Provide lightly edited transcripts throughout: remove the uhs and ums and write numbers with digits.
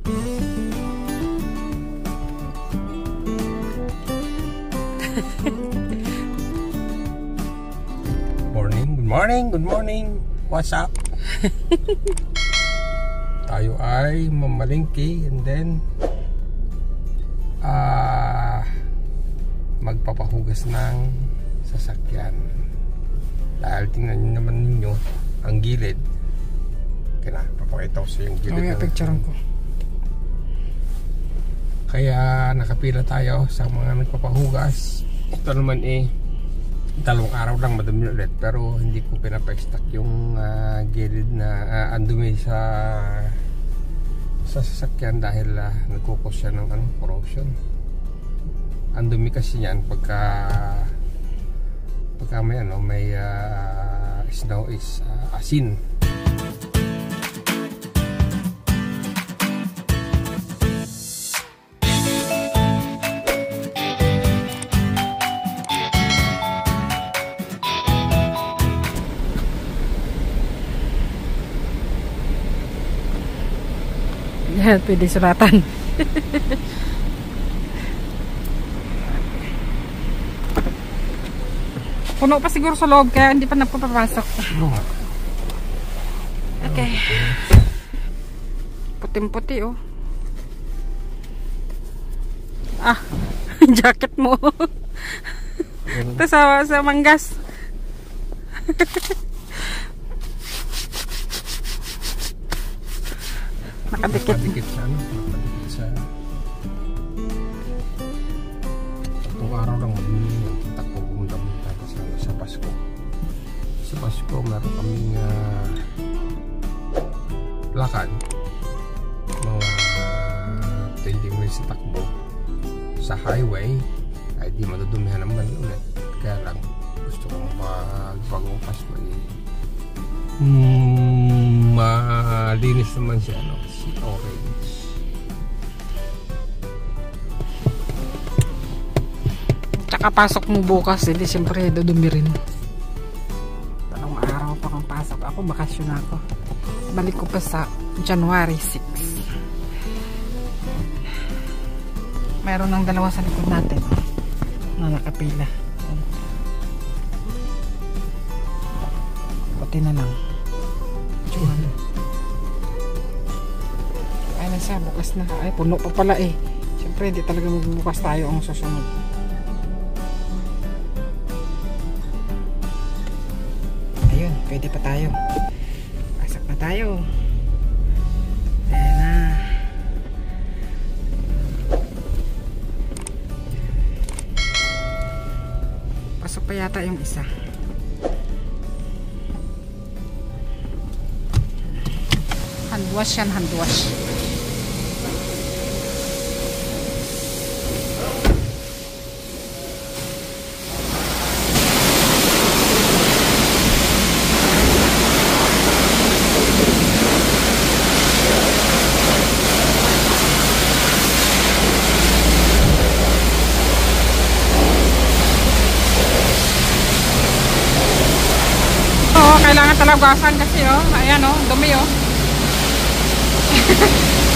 Good morning. What's up? Tayo ay mamalingki and then magpapahugas ng sasakyan. Dahil tingnan nyo naman ninyo ang gilid. Kaya papakita ko sa yung gilid. Okay, picturean ko. Kaya nakapila tayo sa mga nagpapahugas. Ito naman dalawang araw lang madumi ulit, pero hindi ko pinapa-stack yung gilid na ang dumi sa sasakyan dahil nagkukos siya ng corrosion. Ang dumi kasi niyan pagka may snow is asin. Yan, pwede sulatan. Puno pa siguro sa loob kaya hindi pa nagpapapasok. Okay. Puting-puti oh. Jacket mo. Ito sa manggas. Nakadikit sa itong araw lang takbo pumunta sa Pasko. Sa Pasko meron kaming lakad mga 20 minutes sa takbo sa highway. Ay di madudumihan naman ulit, kaya lang gusto kong bagong Pasko malinis naman siya si orange. Tsaka pasok mo bukas, hindi siyempre dudumi rin. Dalawang araw pa kang pasok. Ako bakasyon ako. Balik ko pa sa January 6. Meron ng dalawa sa likod natin na nakapila. Pati na lang. Ay nasa bukas na. Ay puno pa pala siyempre hindi talaga magbubukas tayo ang susunod. Ayun, pwede pa tayo. Pasok na tayo. Ayan na. Pasok pa yata yung isa. Handwash yan, handwash. Oo, kailangan talagasan kasi ayan dumi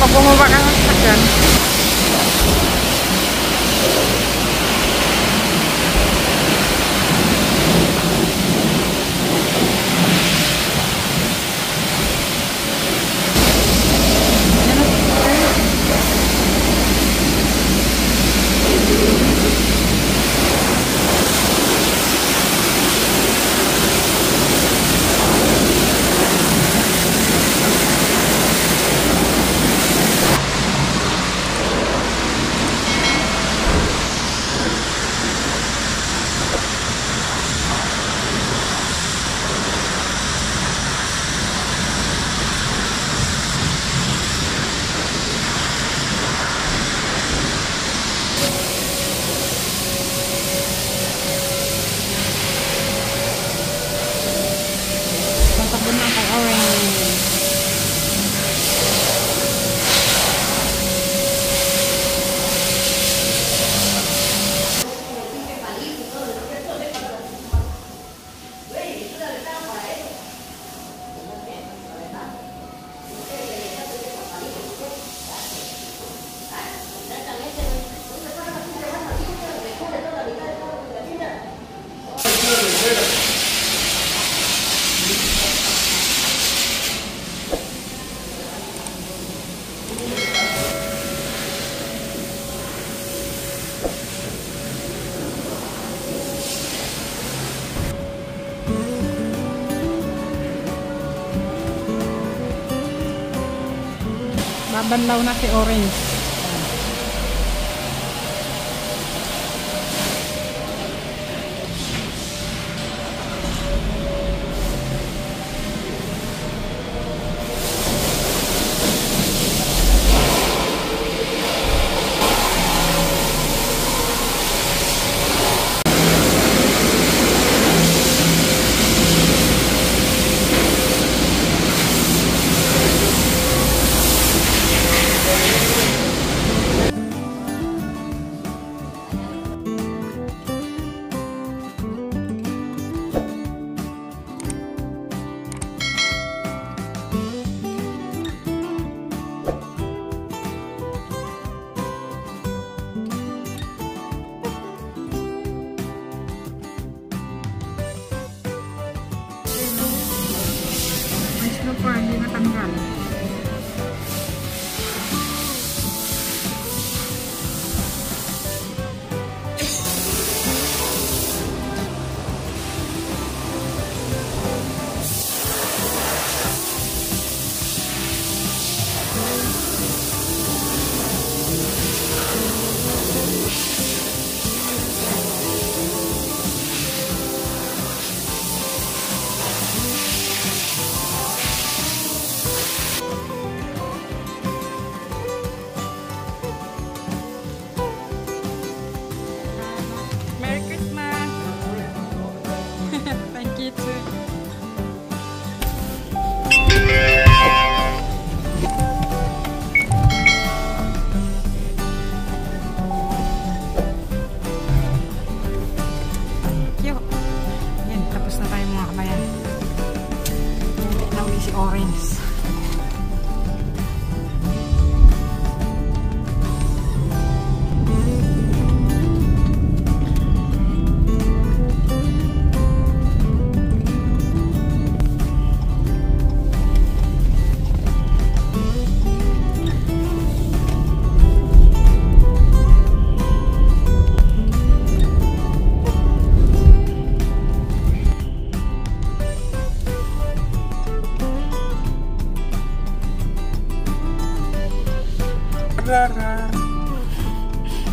pag bumaba ka ng sakyan. Babanlaw na si Orange. Pa, hindi natanggal. Orange.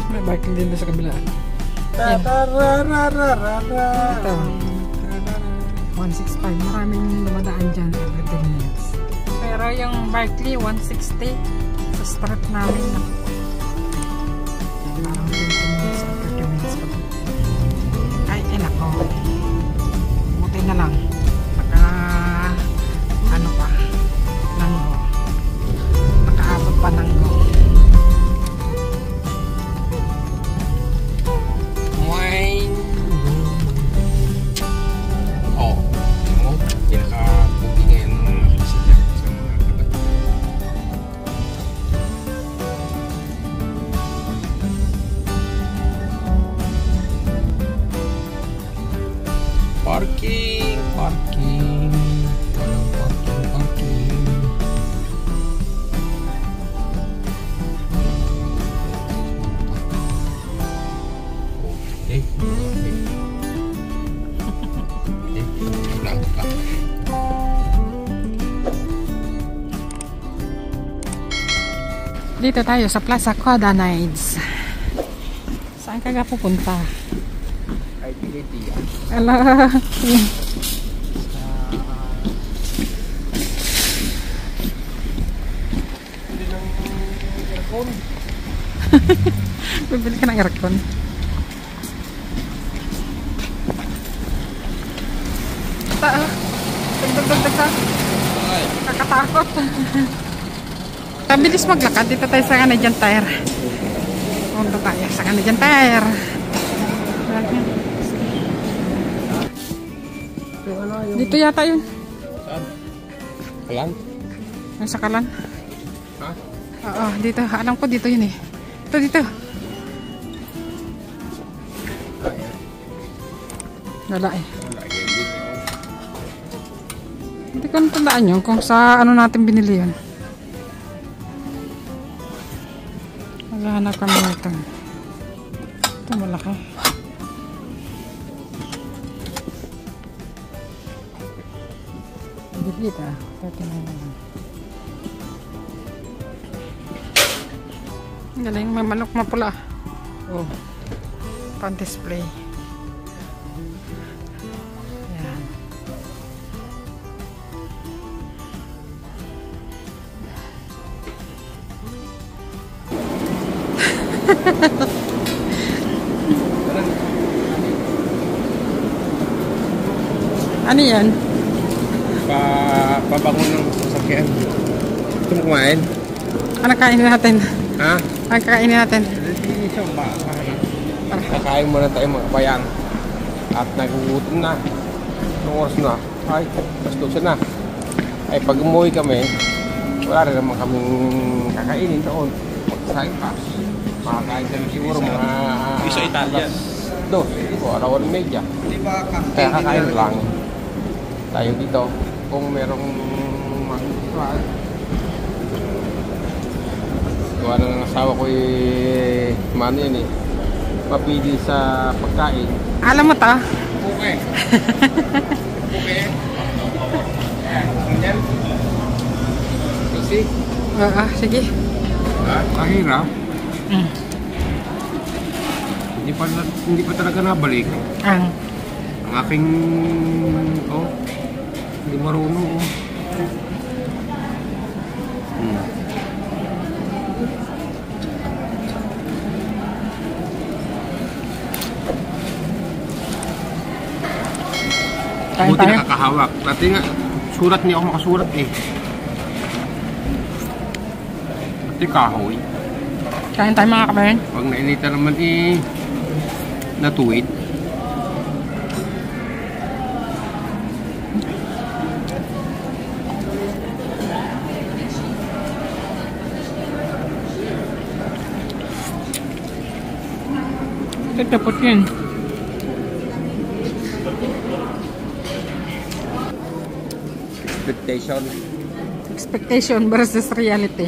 May biking din doon sa kabilaan. Ito. 165. Maraming dumadaan dyan every 10 minutes. Pero yung Barkley 160 sa strip namin. Parang 20 minutes or 30 minutes pa. Ay, enak ko. Buti na lang. Baka ano pa. Nanggo. Nakaabot pa nanggo. Parking, parking, walang parking, parking. Okay, nangka. Dito tayo sa Plaza Quada Nights. Saan ka pupunta? Ay, piliti. Ala. Hindi ng aircon. Bibili ka ng aircon. Dagdag. Kakatakot. Bilis maglakad. Dito tayo sa Canadian Tire. Punta tayo sa Canadian Tire. Dito yata yun. Saan? Kalan? Yung sa Kalan. Ha? Oo, dito. Alam ko dito yun eh. Dito. Wala eh. Hindi ko natandaan yun kung sa ano natin binili yun. Maghahanap kami nito. Ito malaki. Dito. 39 naman. Galing, may manok mapula. Oh. Pan-display. Yan. Ano yan? Pabangon ng sasakyan. Gusto mo kumain? Ano kainin natin? Ha? Ano kainin natin? Hindi siya ba? Kakain muna tayo mga kabayan. At nagugutom na. Anong oras na? Ay, bastos na. Ay, pag umuwi kami, wala rin naman kaming kakainin doon. Magsasain pa. Makakain kami siguro mga... Piso Italian. Dos o arawan media. Kaya kakain lang tayo dito kung merong mag-try. Gawa na ng asawa ko mano yan mapili sa pagkain. Alam mo ta? Okay. Okay. Kasi Sige. mahirap. Mm. Hindi pa talaga nabalik ang aking hindi marunong Kain buti tayo. nakakahawak. Dati nga surat niya ako makasurat Dati kahoy. Kain tayo mga kabayan. Pag nainita naman natuwid. Tatapot yun. Expectation versus reality.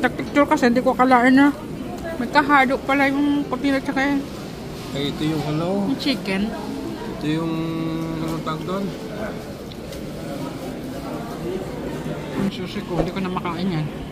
Picture kasi hindi ko akalain na magkahado pala yung puti at saka Ay, ito yung yung chicken. Ito yung tawag doon. Yung sushi ko, hindi ko na makain yan.